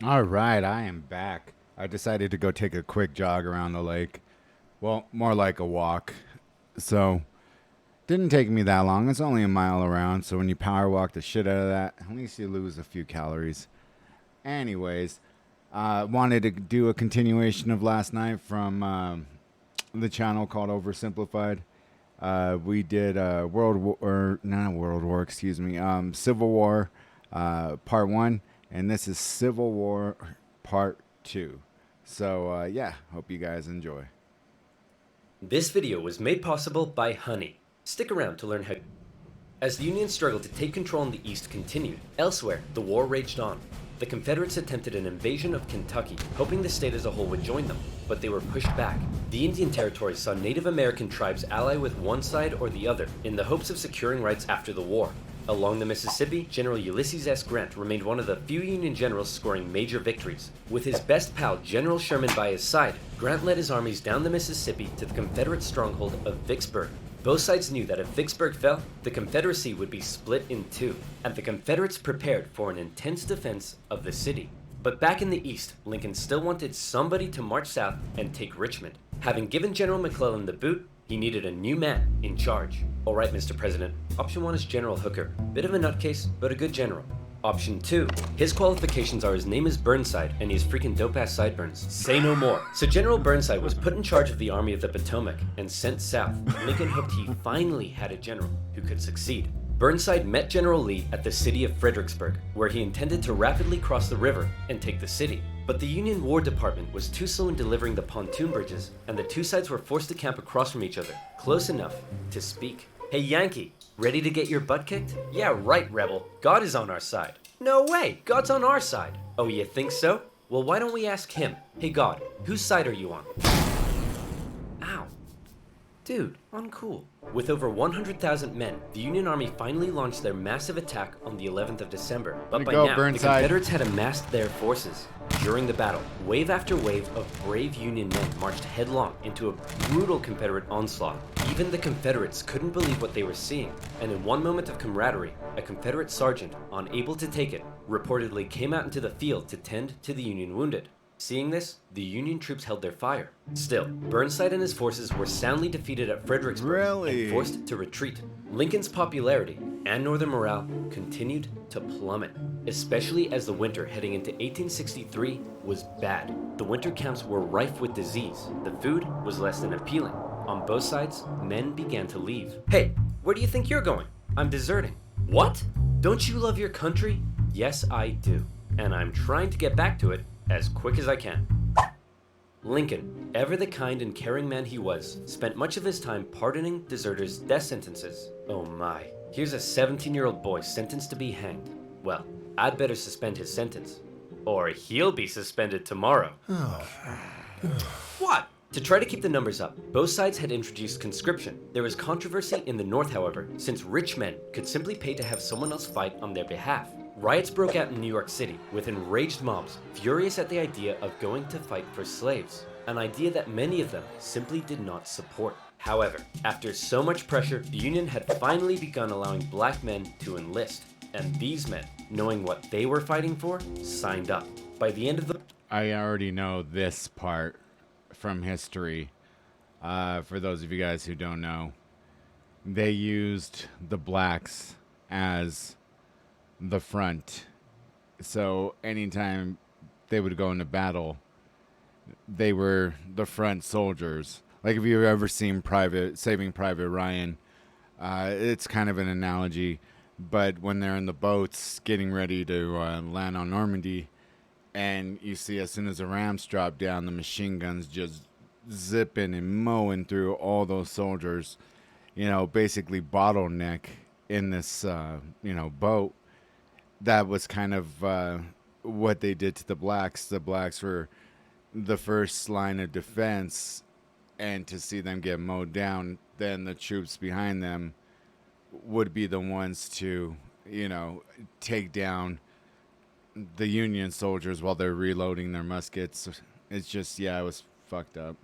All right, I am back. I decided to go take a quick jog around the lake. Well, more like a walk. So, didn't take me that long. It's only a mile around. So, when you power walk the shit out of that, at least you lose a few calories. Anyways, wanted to do a continuation of last night from the channel called Oversimplified. We did Civil War Part 1, and this is Civil War Part 2. So, yeah, hope you guys enjoy. This video was made possible by Honey. Stick around to learn how. As the Union struggle to take control in the East continued, elsewhere, the war raged on. The Confederates attempted an invasion of Kentucky, hoping the state as a whole would join them, but they were pushed back. The Indian Territory saw Native American tribes ally with one side or the other in the hopes of securing rights after the war. Along the Mississippi, General Ulysses S. Grant remained one of the few Union generals scoring major victories. With his best pal, General Sherman, by his side, Grant led his armies down the Mississippi to the Confederate stronghold of Vicksburg. Both sides knew that if Vicksburg fell, the Confederacy would be split in two, and the Confederates prepared for an intense defense of the city. But back in the East, Lincoln still wanted somebody to march south and take Richmond. Having given General McClellan the boot, he needed a new man in charge. Alright, Mr. President, option 1 is General Hooker. Bit of a nutcase, but a good general. Option 2, his qualifications are his name is Burnside and he has freaking dope-ass sideburns. Say no more. So General Burnside was put in charge of the Army of the Potomac and sent south. Lincoln hoped he finally had a general who could succeed. Burnside met General Lee at the city of Fredericksburg, where he intended to rapidly cross the river and take the city. But the Union War Department was too slow in delivering the pontoon bridges, and the two sides were forced to camp across from each other, close enough to speak. Hey Yankee, ready to get your butt kicked? Yeah right, Rebel. God is on our side. No way, God's on our side. Oh, you think so? Well, why don't we ask him? Hey God, whose side are you on? Ow. Dude, uncool. With over 100,000 men, the Union Army finally launched their massive attack on the 11th of December. But by now, the Confederates had amassed their forces. During the battle, wave after wave of brave Union men marched headlong into a brutal Confederate onslaught. Even the Confederates couldn't believe what they were seeing, and in one moment of camaraderie, a Confederate sergeant, unable to take it, reportedly came out into the field to tend to the Union wounded. Seeing this, the Union troops held their fire. Still, Burnside and his forces were soundly defeated at Fredericksburg and forced to retreat. Lincoln's popularity and Northern morale continued to plummet, especially as the winter heading into 1863 was bad. The winter camps were rife with disease. The food was less than appealing. On both sides, men began to leave. Hey, where do you think you're going? I'm deserting. What? Don't you love your country? Yes, I do. And I'm trying to get back to it as quick as I can. Lincoln, ever the kind and caring man he was, spent much of his time pardoning deserters' death sentences. Oh my. Here's a 17-year-old boy sentenced to be hanged. Well, I'd better suspend his sentence. Or he'll be suspended tomorrow. What? To try to keep the numbers up, both sides had introduced conscription. There was controversy in the North, however, since rich men could simply pay to have someone else fight on their behalf. Riots broke out in New York City, with enraged mobs furious at the idea of going to fight for slaves, an idea that many of them simply did not support. However, after so much pressure, the Union had finally begun allowing black men to enlist, and these men, knowing what they were fighting for, signed up. By the end of the... I already know this part from history. For those of you guys who don't know, they used the blacks as the front. So anytime they would go into battle, they were the front soldiers. Like if you've ever seen Saving Private Ryan, it's kind of an analogy. But when they're in the boats getting ready to land on Normandy, and you see as soon as the rams drop down, the machine guns just zipping and mowing through all those soldiers, basically bottleneck in this, boat. That was kind of what they did to the blacks. The blacks were the first line of defense, and to see them get mowed down, then the troops behind them would be the ones to, take down the Union soldiers while they're reloading their muskets. It's just, it was fucked up.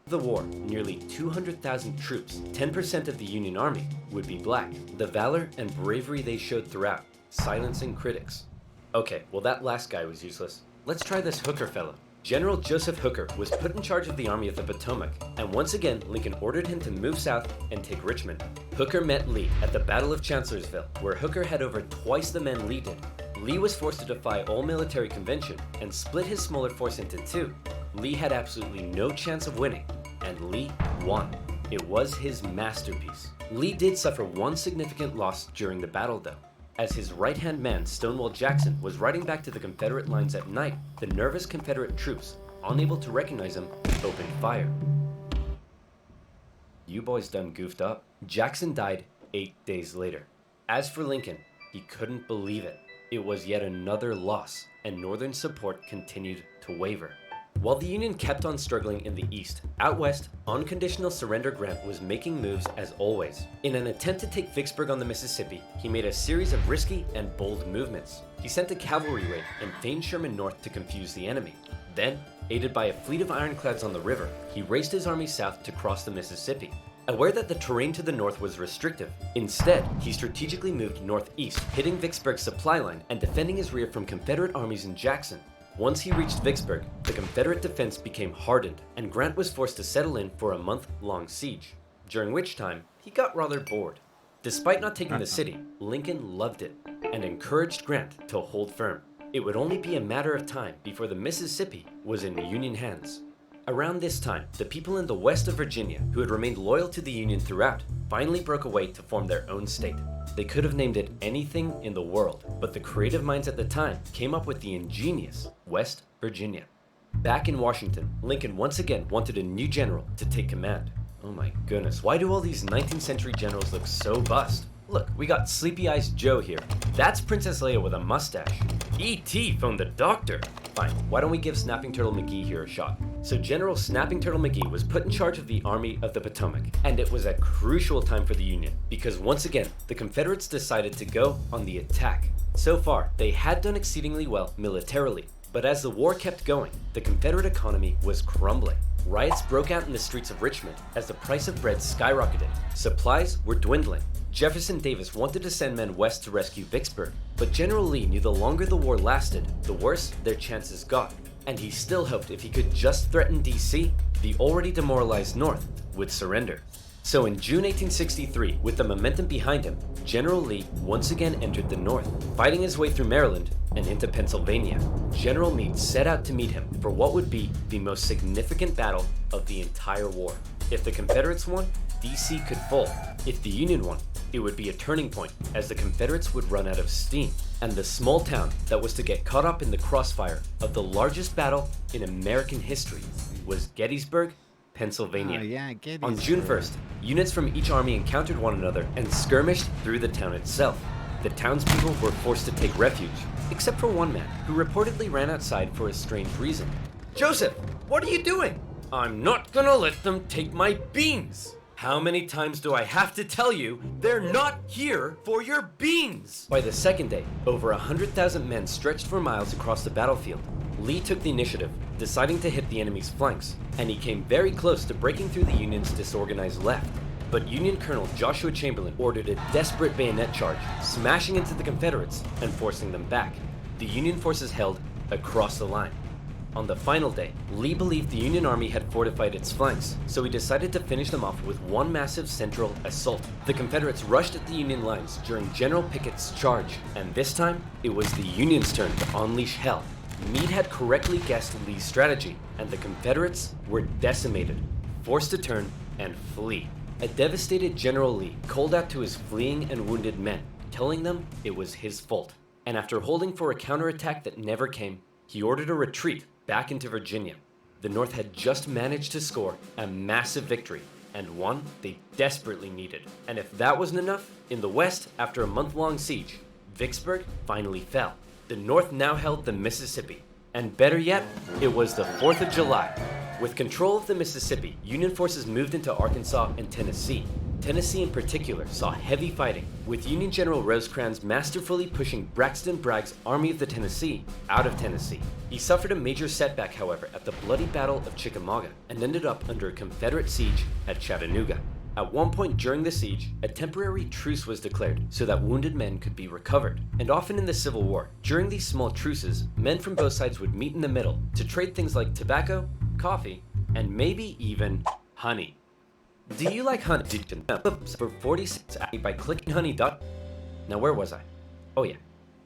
The war, nearly 200,000 troops, 10% of the Union Army, would be black. The valor and bravery they showed throughout, silencing critics. Okay, well that last guy was useless. Let's try this Hooker fellow. General Joseph Hooker was put in charge of the Army of the Potomac, and once again Lincoln ordered him to move south and take Richmond. Hooker met Lee at the Battle of Chancellorsville, where Hooker had over twice the men Lee did. Lee was forced to defy all military convention and split his smaller force into two. Lee had absolutely no chance of winning, and Lee won. It was his masterpiece. Lee did suffer one significant loss during the battle though. As his right-hand man, Stonewall Jackson, was riding back to the Confederate lines at night, the nervous Confederate troops, unable to recognize him, opened fire. You boys done goofed up. Jackson died 8 days later. As for Lincoln, he couldn't believe it. It was yet another loss, and Northern support continued to waver. While the Union kept on struggling in the East, out west, unconditional surrender Grant was making moves as always. In an attempt to take Vicksburg on the Mississippi, he made a series of risky and bold movements. He sent a cavalry raid and feigned Sherman north to confuse the enemy. Then, aided by a fleet of ironclads on the river, he raced his army south to cross the Mississippi. Aware that the terrain to the north was restrictive, instead, he strategically moved northeast, hitting Vicksburg's supply line and defending his rear from Confederate armies in Jackson. Once he reached Vicksburg, the Confederate defense became hardened, and Grant was forced to settle in for a month-long siege, during which time he got rather bored. Despite not taking the city, Lincoln loved it, and encouraged Grant to hold firm. It would only be a matter of time before the Mississippi was in Union hands. Around this time, the people in the west of Virginia, who had remained loyal to the Union throughout, finally broke away to form their own state. They could have named it anything in the world, but the creative minds at the time came up with the ingenious West Virginia. Back in Washington, Lincoln once again wanted a new general to take command. Oh my goodness, why do all these 19th century generals look so bust? Look, we got Sleepy Eyes Joe here. That's Princess Leia with a mustache. E.T. phoned the doctor. Fine, why don't we give Snapping Turtle McGee here a shot? So General Snapping Turtle McGee was put in charge of the Army of the Potomac, and it was a crucial time for the Union, because once again, the Confederates decided to go on the attack. So far, they had done exceedingly well militarily, but as the war kept going, the Confederate economy was crumbling. Riots broke out in the streets of Richmond as the price of bread skyrocketed. Supplies were dwindling. Jefferson Davis wanted to send men west to rescue Vicksburg, but General Lee knew the longer the war lasted, the worse their chances got, and he still hoped if he could just threaten DC, the already demoralized North would surrender. So in June 1863, with the momentum behind him, General Lee once again entered the North, fighting his way through Maryland and into Pennsylvania. General Meade set out to meet him for what would be the most significant battle of the entire war. If the Confederates won, DC could fall. If the Union won, it would be a turning point, as the Confederates would run out of steam, and the small town that was to get caught up in the crossfire of the largest battle in American history was Gettysburg, Pennsylvania. Gettysburg. On June 1st, units from each army encountered one another and skirmished through the town itself. The townspeople were forced to take refuge, except for one man, who reportedly ran outside for a strange reason. "Joseph, what are you doing?" "I'm not gonna let them take my beans." "How many times do I have to tell you, they're not here for your beans?" By the second day, over 100,000 men stretched for miles across the battlefield. Lee took the initiative, deciding to hit the enemy's flanks, and he came very close to breaking through the Union's disorganized left. But Union Colonel Joshua Chamberlain ordered a desperate bayonet charge, smashing into the Confederates and forcing them back. The Union forces held across the line. On the final day, Lee believed the Union Army had fortified its flanks, so he decided to finish them off with one massive central assault. The Confederates rushed at the Union lines during General Pickett's charge, and this time, it was the Union's turn to unleash hell. Meade had correctly guessed Lee's strategy, and the Confederates were decimated, forced to turn and flee. A devastated General Lee called out to his fleeing and wounded men, telling them it was his fault. And after holding for a counterattack that never came, he ordered a retreat back into Virginia. The North had just managed to score a massive victory, and one they desperately needed. And if that wasn't enough, in the West, after a month-long siege, Vicksburg finally fell. The North now held the Mississippi, and better yet, it was the 4th of July. With control of the Mississippi, Union forces moved into Arkansas and Tennessee. Tennessee in particular saw heavy fighting, with Union General Rosecrans masterfully pushing Braxton Bragg's Army of the Tennessee out of Tennessee. He suffered a major setback, however, at the bloody Battle of Chickamauga, and ended up under a Confederate siege at Chattanooga. At one point during the siege, a temporary truce was declared so that wounded men could be recovered. And often in the Civil War, during these small truces, men from both sides would meet in the middle to trade things like tobacco, coffee, and maybe even honey. Do you like honey? For 40 cents by clicking honey. Now where was I? Oh yeah,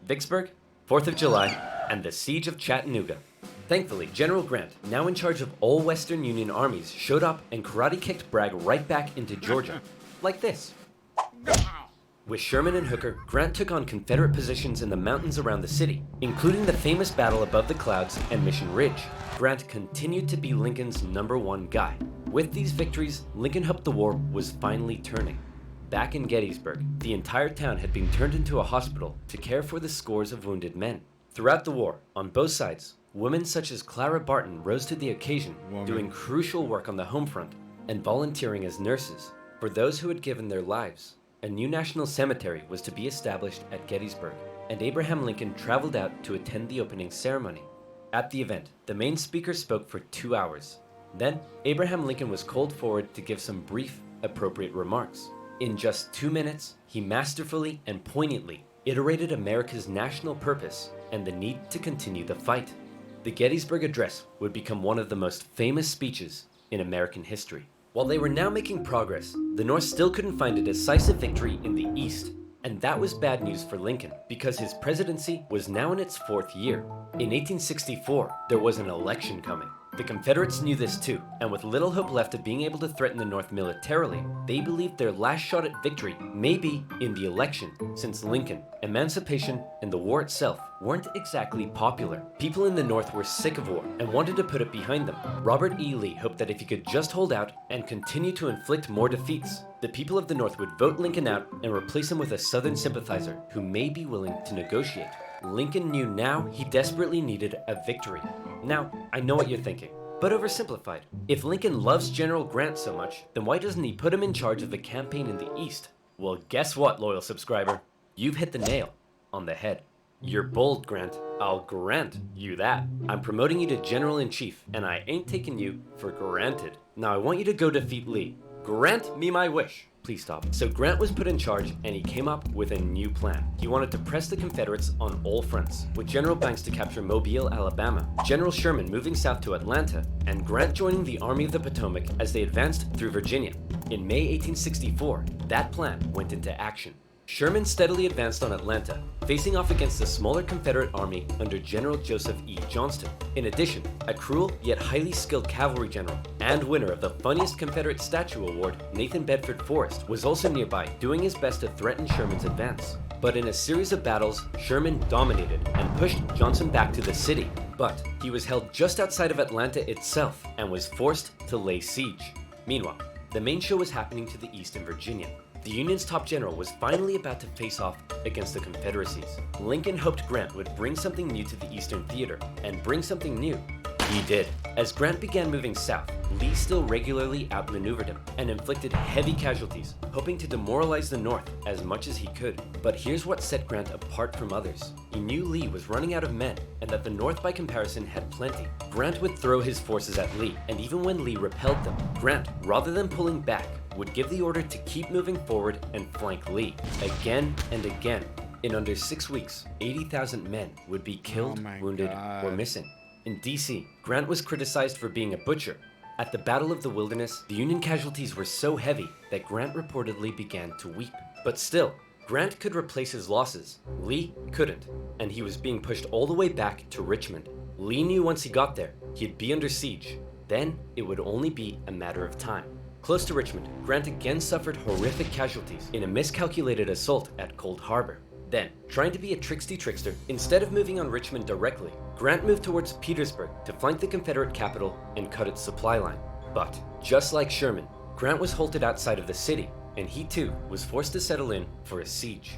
Vicksburg, 4th of July, and the Siege of Chattanooga. Thankfully, General Grant, now in charge of all Western Union armies, showed up and karate-kicked Bragg right back into Georgia. Like this. With Sherman and Hooker, Grant took on Confederate positions in the mountains around the city, including the famous battle above the clouds and Mission Ridge. Grant continued to be Lincoln's #1 guy. With these victories, Lincoln hoped the war was finally turning. Back in Gettysburg, the entire town had been turned into a hospital to care for the scores of wounded men. Throughout the war, on both sides, women such as Clara Barton rose to the occasion, doing crucial work on the home front and volunteering as nurses. For those who had given their lives, a new national cemetery was to be established at Gettysburg, and Abraham Lincoln traveled out to attend the opening ceremony. At the event, the main speaker spoke for 2 hours. Then, Abraham Lincoln was called forward to give some brief, appropriate remarks. In just 2 minutes, he masterfully and poignantly iterated America's national purpose and the need to continue the fight. The Gettysburg Address would become one of the most famous speeches in American history. While they were now making progress, the North still couldn't find a decisive victory in the East. And that was bad news for Lincoln, because his presidency was now in its 4th year. In 1864, there was an election coming. The Confederates knew this too, and with little hope left of being able to threaten the North militarily, they believed their last shot at victory may be in the election, since Lincoln, emancipation, and the war itself weren't exactly popular. People in the North were sick of war and wanted to put it behind them. Robert E. Lee hoped that if he could just hold out and continue to inflict more defeats, the people of the North would vote Lincoln out and replace him with a Southern sympathizer who may be willing to negotiate. Lincoln knew now he desperately needed a victory. Now, I know what you're thinking, but oversimplified. If Lincoln loves General Grant so much, then why doesn't he put him in charge of the campaign in the East? Well, guess what, loyal subscriber? You've hit the nail on the head. You're bold, Grant. I'll grant you that. I'm promoting you to General-in-Chief, and I ain't taking you for granted. Now I want you to go defeat Lee. Grant me my wish. Please stop. So Grant was put in charge, and he came up with a new plan. He wanted to press the Confederates on all fronts, with General Banks to capture Mobile, Alabama, General Sherman moving south to Atlanta, and Grant joining the Army of the Potomac as they advanced through Virginia. In May 1864, that plan went into action. Sherman steadily advanced on Atlanta, facing off against the smaller Confederate army under General Joseph E. Johnston. In addition, a cruel yet highly skilled cavalry general and winner of the funniest Confederate statue award, Nathan Bedford Forrest, was also nearby, doing his best to threaten Sherman's advance. But in a series of battles, Sherman dominated and pushed Johnson back to the city. But he was held just outside of Atlanta itself and was forced to lay siege. Meanwhile, the main show was happening to the east in Virginia. The Union's top general was finally about to face off against the Confederacies. Lincoln hoped Grant would bring something new to the Eastern Theater, and bring something new he did. As Grant began moving south, Lee still regularly outmaneuvered him and inflicted heavy casualties, hoping to demoralize the North as much as he could. But here's what set Grant apart from others. He knew Lee was running out of men, and that the North by comparison had plenty. Grant would throw his forces at Lee, and even when Lee repelled them, Grant, rather than pulling back, would give the order to keep moving forward and flank Lee, again and again. In under 6 weeks, 80,000 men would be killed, wounded, or missing. In DC, Grant was criticized for being a butcher. At the Battle of the Wilderness, the Union casualties were so heavy that Grant reportedly began to weep. But still, Grant could replace his losses. Lee couldn't, and he was being pushed all the way back to Richmond. Lee knew once he got there, he'd be under siege. Then, it would only be a matter of time. Close to Richmond, Grant again suffered horrific casualties in a miscalculated assault at Cold Harbor. Then, trying to be a trickster, instead of moving on Richmond directly, Grant moved towards Petersburg to flank the Confederate capital and cut its supply line. But, just like Sherman, Grant was halted outside of the city, and he too was forced to settle in for a siege.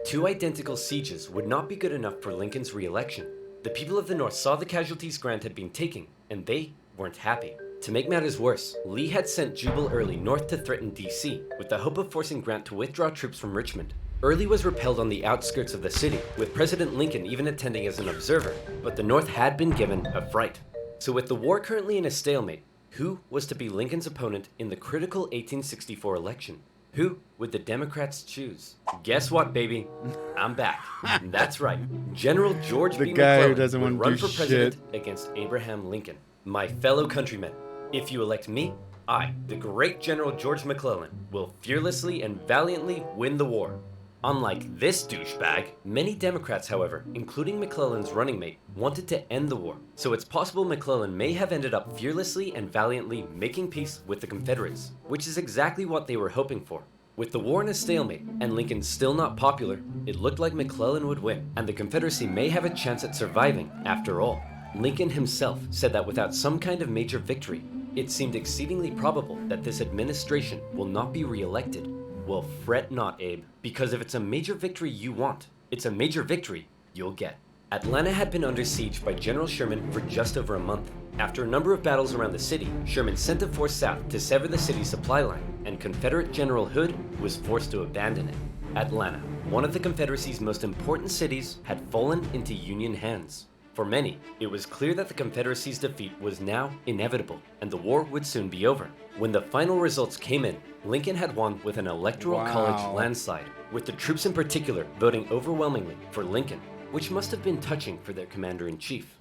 2 identical sieges would not be good enough for Lincoln's re-election. The people of the North saw the casualties Grant had been taking, and they weren't happy. To make matters worse, Lee had sent Jubal Early north to threaten DC, with the hope of forcing Grant to withdraw troops from Richmond. Early was repelled on the outskirts of the city, with President Lincoln even attending as an observer, but the North had been given a fright. So with the war currently in a stalemate, Who was to be Lincoln's opponent in the critical 1864 election? Who would the Democrats choose? Guess what, baby? I'm back. That's right. General George The B. guy who McClellan doesn't would want to run do for president shit. against Abraham Lincoln. My fellow countrymen, if you elect me, I, the great General George McClellan, will fearlessly and valiantly win the war. Unlike this douchebag, many Democrats, however, including McClellan's running mate, wanted to end the war, so it's possible McClellan may have ended up fearlessly and valiantly making peace with the Confederates, which is exactly what they were hoping for. With the war in a stalemate, and Lincoln still not popular, it looked like McClellan would win, and the Confederacy may have a chance at surviving after all. Lincoln himself said that without some kind of major victory, it seemed exceedingly probable that this administration will not be re-elected. Well, fret not, Abe, because if it's a major victory you want, it's a major victory you'll get. Atlanta had been under siege by General Sherman for just over a month. After a number of battles around the city, Sherman sent a force south to sever the city's supply line, and Confederate General Hood was forced to abandon it. Atlanta, one of the Confederacy's most important cities, had fallen into Union hands. For many, it was clear that the Confederacy's defeat was now inevitable, and the war would soon be over. When the final results came in, Lincoln had won with an electoral college landslide, with the troops in particular voting overwhelmingly for Lincoln, which must have been touching for their commander-in-chief.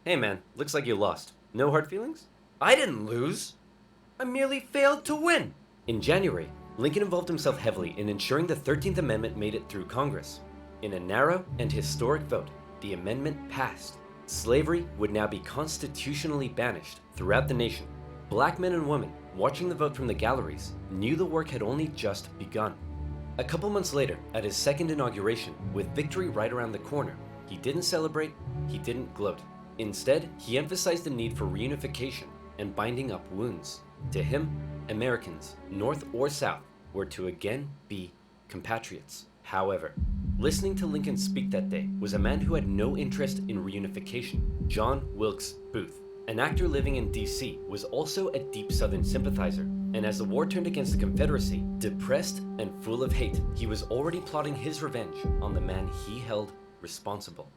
Hey man, looks like you lost. No hard feelings? I didn't lose! I merely failed to win! In January, Lincoln involved himself heavily in ensuring the 13th Amendment made it through Congress. In a narrow and historic vote, the amendment passed. Slavery would now be constitutionally banished throughout the nation. Black men and women, watching the vote from the galleries, knew the work had only just begun. A couple months later, at his second inauguration, with victory right around the corner, he didn't celebrate, he didn't gloat. Instead, he emphasized the need for reunification and binding up wounds. To him, Americans, North or South, were to again be compatriots. However, listening to Lincoln speak that day was a man who had no interest in reunification, John Wilkes Booth. An actor living in D.C. was also a deep Southern sympathizer, and as the war turned against the Confederacy, depressed and full of hate, he was already plotting his revenge on the man he held responsible.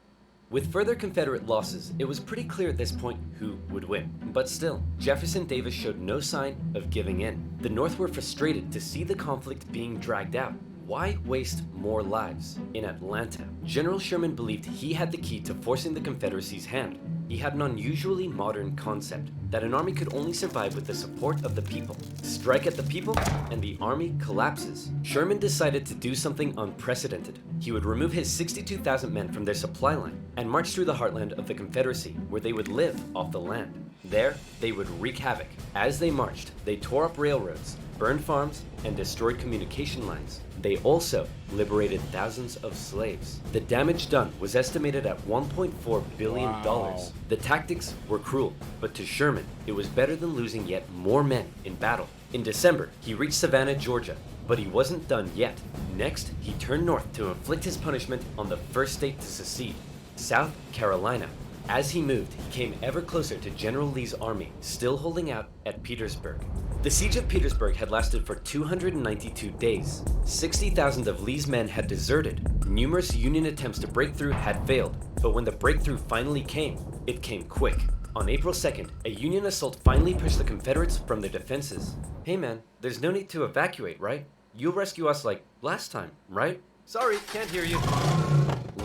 With further Confederate losses, it was pretty clear at this point who would win. But still, Jefferson Davis showed no sign of giving in. The North were frustrated to see the conflict being dragged out. Why waste more lives? In Atlanta, General Sherman believed he had the key to forcing the Confederacy's hand. He had an unusually modern concept, that an army could only survive with the support of the people. Strike at the people, and the army collapses. Sherman decided to do something unprecedented. He would remove his 62,000 men from their supply line, and march through the heartland of the Confederacy, where they would live off the land. There, they would wreak havoc. As they marched, they tore up railroads, burned farms, and destroyed communication lines. They also liberated thousands of slaves. The damage done was estimated at $1.4 billion. Wow. The tactics were cruel, but to Sherman, it was better than losing yet more men in battle. In December, he reached Savannah, Georgia, but he wasn't done yet. Next, he turned north to inflict his punishment on the first state to secede, South Carolina. As he moved, he came ever closer to General Lee's army, still holding out at Petersburg. The Siege of Petersburg had lasted for 292 days. 60,000 of Lee's men had deserted. Numerous Union attempts to break through had failed, but when the breakthrough finally came, it came quick. On April 2nd, a Union assault finally pushed the Confederates from their defenses. Hey man, there's no need to evacuate, right? You'll rescue us like last time, right? Sorry, can't hear you.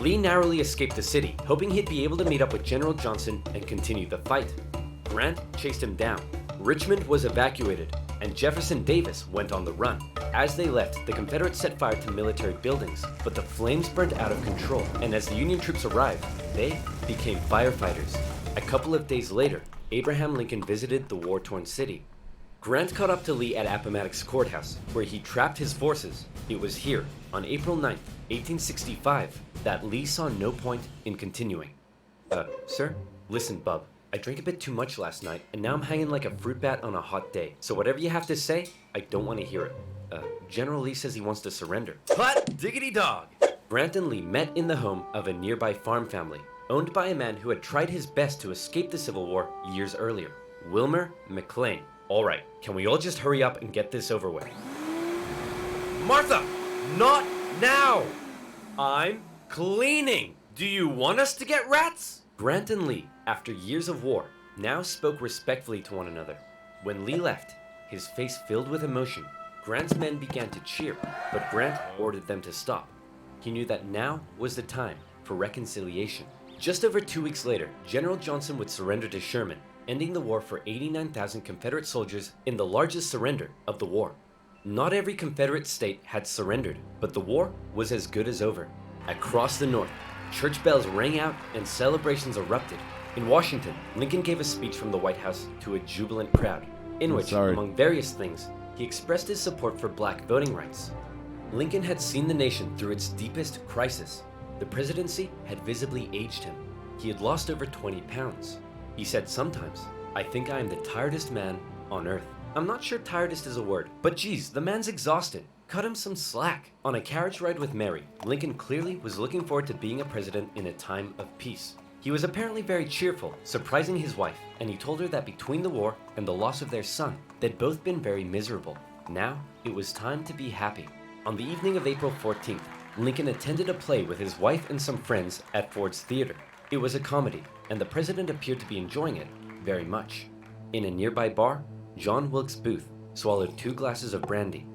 Lee narrowly escaped the city, hoping he'd be able to meet up with General Johnson and continue the fight. Grant chased him down. Richmond was evacuated, and Jefferson Davis went on the run. As they left, the Confederates set fire to military buildings, but the flames burned out of control, and as the Union troops arrived, they became firefighters. A couple of days later, Abraham Lincoln visited the war-torn city. Grant caught up to Lee at Appomattox Courthouse, where he trapped his forces. It was here, on April 9th, 1865, that Lee saw no point in continuing. Sir? Listen, bub. I drank a bit too much last night, and now I'm hanging like a fruit bat on a hot day. So whatever you have to say, I don't want to hear it. General Lee says he wants to surrender. Hot diggity dog! Grant and Lee met in the home of a nearby farm family, owned by a man who had tried his best to escape the Civil War years earlier, Wilmer McLean. All right, can we all just hurry up and get this over with? Martha, not now! I'm cleaning! Do you want us to get rats? Grant and Lee, after years of war, now spoke respectfully to one another. When Lee left, his face filled with emotion, Grant's men began to cheer, but Grant ordered them to stop. He knew that now was the time for reconciliation. Just over 2 weeks later, General Johnson would surrender to Sherman, ending the war for 89,000 Confederate soldiers in the largest surrender of the war. Not every Confederate state had surrendered, but the war was as good as over. Across the North, church bells rang out and celebrations erupted. In Washington, Lincoln gave a speech from the White House to a jubilant crowd, in which, among various things, he expressed his support for black voting rights. Lincoln had seen the nation through its deepest crisis. The presidency had visibly aged him. He had lost over 20 pounds. He said sometimes, "I think I am the tiredest man on earth." I'm not sure tiredest is a word, but geez, the man's exhausted. Cut him some slack. On a carriage ride with Mary, Lincoln clearly was looking forward to being a president in a time of peace. He was apparently very cheerful, surprising his wife, and he told her that between the war and the loss of their son, they'd both been very miserable. Now, it was time to be happy. On the evening of April 14th, Lincoln attended a play with his wife and some friends at Ford's Theater. It was a comedy, and the president appeared to be enjoying it very much. In a nearby bar, John Wilkes Booth swallowed 2 glasses of brandy.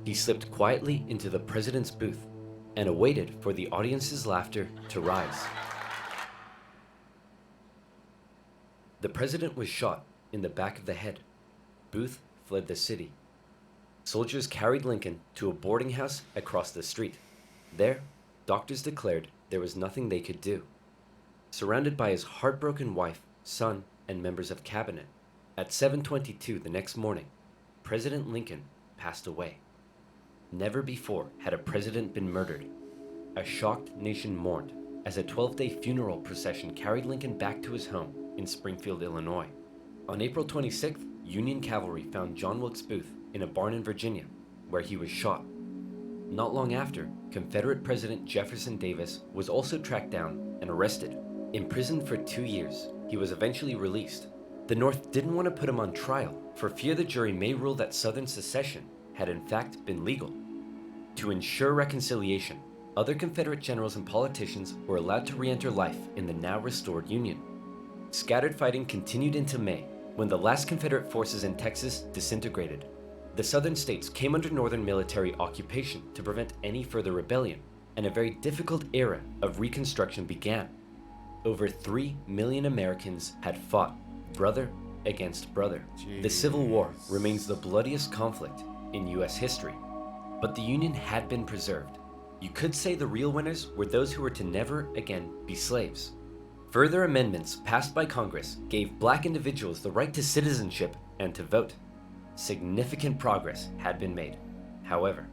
He slipped quietly into the president's booth and awaited for the audience's laughter to rise. The president was shot in the back of the head. Booth fled the city. Soldiers carried Lincoln to a boarding house across the street. There, doctors declared there was nothing they could do. Surrounded by his heartbroken wife, son, and members of cabinet, at 7:22 the next morning, President Lincoln passed away. Never before had a president been murdered. A shocked nation mourned as a 12-day funeral procession carried Lincoln back to his home in Springfield, Illinois. On April 26th, Union cavalry found John Wilkes Booth in a barn in Virginia, where he was shot. Not long after, Confederate President Jefferson Davis was also tracked down and arrested. Imprisoned for 2 years, he was eventually released. The North didn't want to put him on trial for fear the jury may rule that Southern secession had in fact been legal. To ensure reconciliation, other Confederate generals and politicians were allowed to re-enter life in the now restored Union. Scattered fighting continued into May, when the last Confederate forces in Texas disintegrated. The Southern states came under Northern military occupation to prevent any further rebellion, and a very difficult era of Reconstruction began. Over 3 million Americans had fought, brother against brother. The Civil War remains the bloodiest conflict in US history, but the Union had been preserved. You could say the real winners were those who were to never again be slaves. Further amendments passed by Congress gave black individuals the right to citizenship and to vote. Significant progress had been made. However,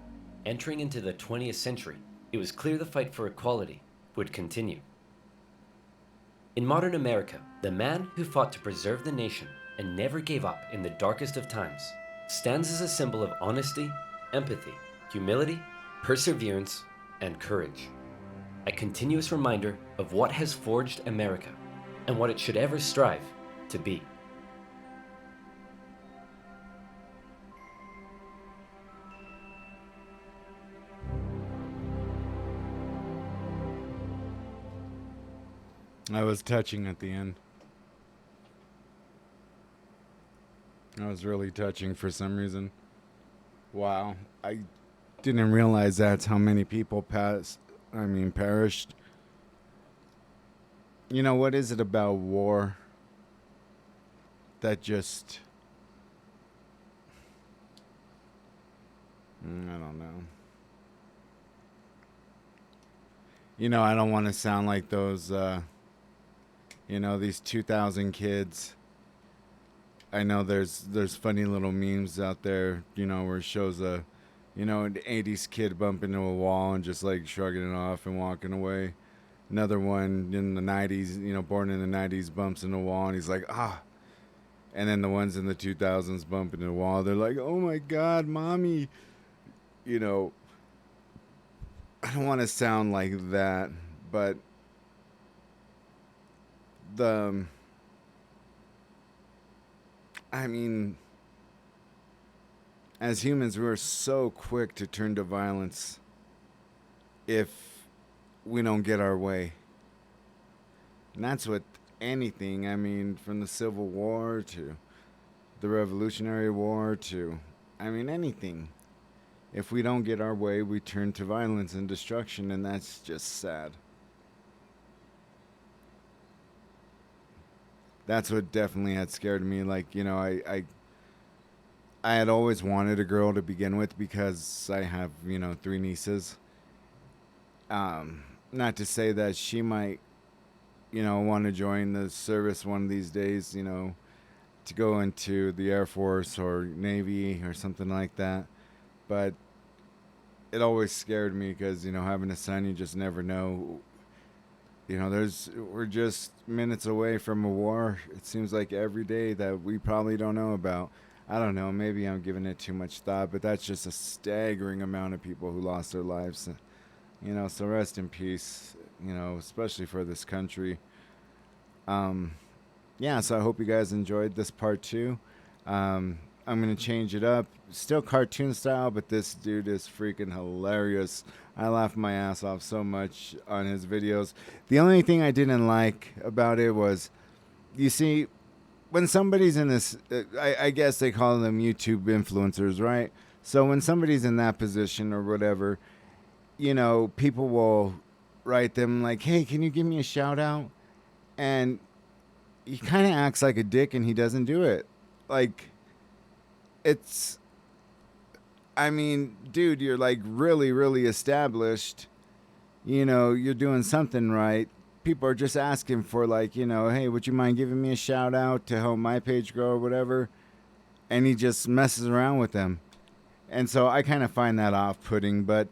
entering into the 20th century, it was clear the fight for equality would continue. In modern America, the man who fought to preserve the nation and never gave up in the darkest of times stands as a symbol of honesty, empathy, humility, perseverance, and courage. A continuous reminder of what has forged America and what it should ever strive to be. I was touching at the end. I was really touching for some reason. Wow. I didn't realize that's how many people perished. You know, what is it about war that just... I don't know. You know, I don't want to sound like those... these 2,000 kids. I know there's funny little memes out there, where it shows an 80s kid bumping into a wall and just like shrugging it off and walking away. Another one in the 90s, born in the 90s, bumps into a wall and he's like, ah. And then the ones in the 2000s bumping into a wall, they're like, oh my God, mommy. I don't want to sound like that, but as humans, we're so quick to turn to violence if we don't get our way. And that's with anything. From the Civil War to, the Revolutionary War to, I mean, anything. If we don't get our way, we turn to violence and destruction, and that's just sad. That's what definitely had scared me. Like, you know, I had always wanted a girl to begin with because I have, you know, 3 nieces. Not to say that she might, you know, want to join the service one of these days, you know, to go into the Air Force or Navy or something like that. But it always scared me because, you know, having a son, you just never know. You know, we're just minutes away from a war. It seems like every day that we probably don't know about. I don't know, maybe I'm giving it too much thought, but that's just a staggering amount of people who lost their lives. You know, so rest in peace, you know, especially for this country. Um, yeah, so I hope you guys enjoyed this part 2. I'm going to change it up. Still cartoon style, but this dude is freaking hilarious. I laughed my ass off so much on his videos. The only thing I didn't like about it was, you see, when somebody's in this, I guess they call them YouTube influencers, right? So when somebody's in that position or whatever, you know, people will write them like, hey, can you give me a shout out? And he kind of acts like a dick and he doesn't do it. Like, it's, I mean, dude, you're like really, really established. You know, you're doing something right. People are just asking for, like, you know, hey, would you mind giving me a shout out to help my page grow or whatever? And he just messes around with them. And so I kind of find that off putting. But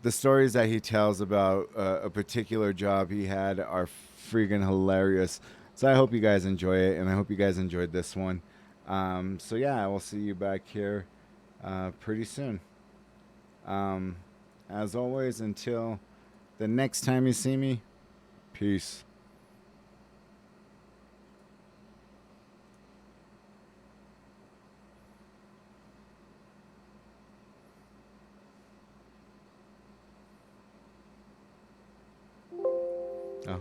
the stories that he tells about a particular job he had are freaking hilarious. So I hope you guys enjoy it. And I hope you guys enjoyed this one. So yeah, I will see you back here pretty soon. As always, until the next time you see me, peace. Oh.